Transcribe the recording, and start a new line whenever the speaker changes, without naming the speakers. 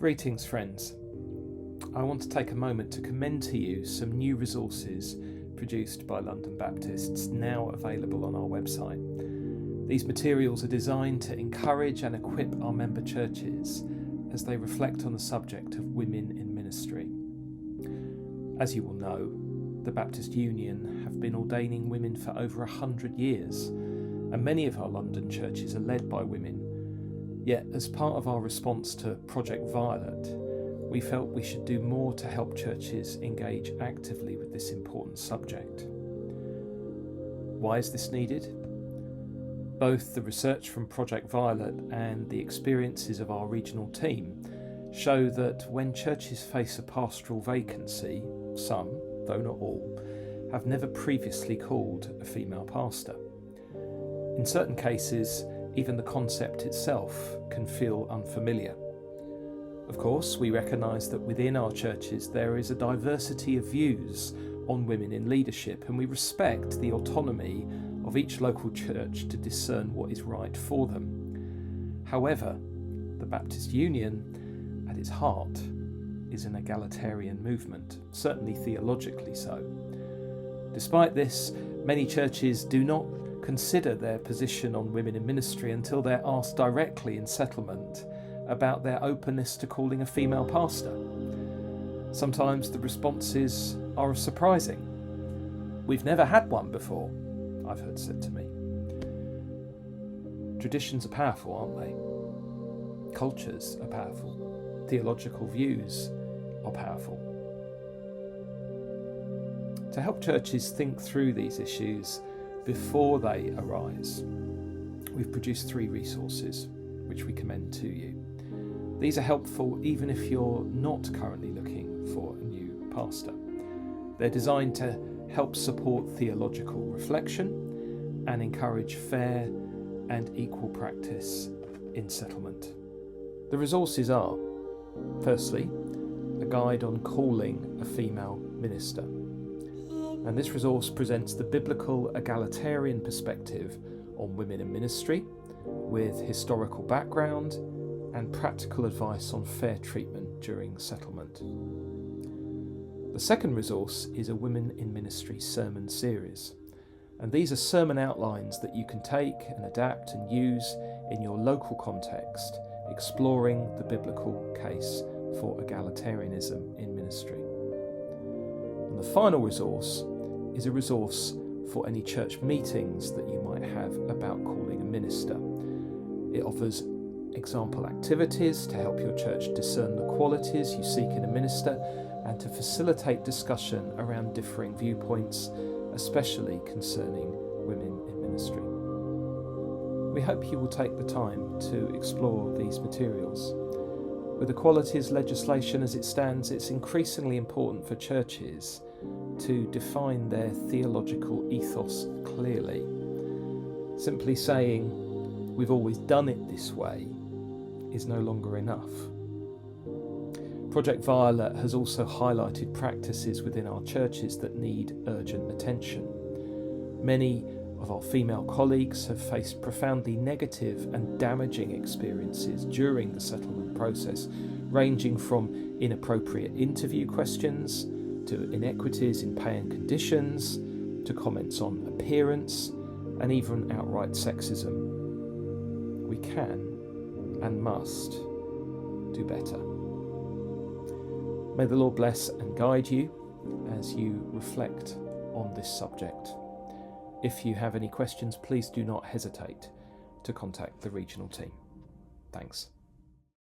Greetings, friends. I want to take a moment to commend to you some new resources produced by London Baptists, now available on our website. These materials are designed to encourage and equip our member churches as they reflect on the subject of women in ministry. As you will know, the Baptist Union have been ordaining women for over 100 years, and many of our London churches are led by women. Yet, as part of our response to Project Violet, we felt we should do more to help churches engage actively with this important subject. Why is this needed? Both the research from Project Violet and the experiences of our regional team show that when churches face a pastoral vacancy, some, though not all, have never previously called a female pastor. In certain cases, even the concept itself can feel unfamiliar. Of course, we recognise that within our churches there is a diversity of views on women in leadership, and we respect the autonomy of each local church to discern what is right for them. However, the Baptist Union, at its heart, is an egalitarian movement, certainly theologically so. Despite this, many churches do not consider their position on women in ministry until they're asked directly in settlement about their openness to calling a female pastor. Sometimes the responses are surprising. "We've never had one before," I've heard said to me. Traditions are powerful, aren't they? Cultures are powerful. Theological views are powerful. To help churches think through these issues before they arise, we've produced 3 resources which we commend to you. These are helpful even if you're not currently looking for a new pastor. They're designed to help support theological reflection and encourage fair and equal practice in settlement. The resources are, firstly, a guide on calling a female minister. And this resource presents the biblical egalitarian perspective on women in ministry, with historical background and practical advice on fair treatment during settlement. The second resource is a Women in Ministry sermon series, and these are sermon outlines that you can take and adapt and use in your local context, exploring the biblical case for egalitarianism in ministry. And the final resource is a resource for any church meetings that you might have about calling a minister. It offers example activities to help your church discern the qualities you seek in a minister and to facilitate discussion around differing viewpoints, especially concerning women in ministry. We hope you will take the time to explore these materials. With equalities legislation as it stands, it's increasingly important for churches to define their theological ethos clearly. Simply saying, "We've always done it this way," is no longer enough. Project Violet has also highlighted practices within our churches that need urgent attention. Many of our female colleagues have faced profoundly negative and damaging experiences during the settlement process, ranging from inappropriate interview questions to inequities in pay and conditions, to comments on appearance, and even outright sexism. We can and must do better. May the Lord bless and guide you as you reflect on this subject. If you have any questions, please do not hesitate to contact the regional team. Thanks.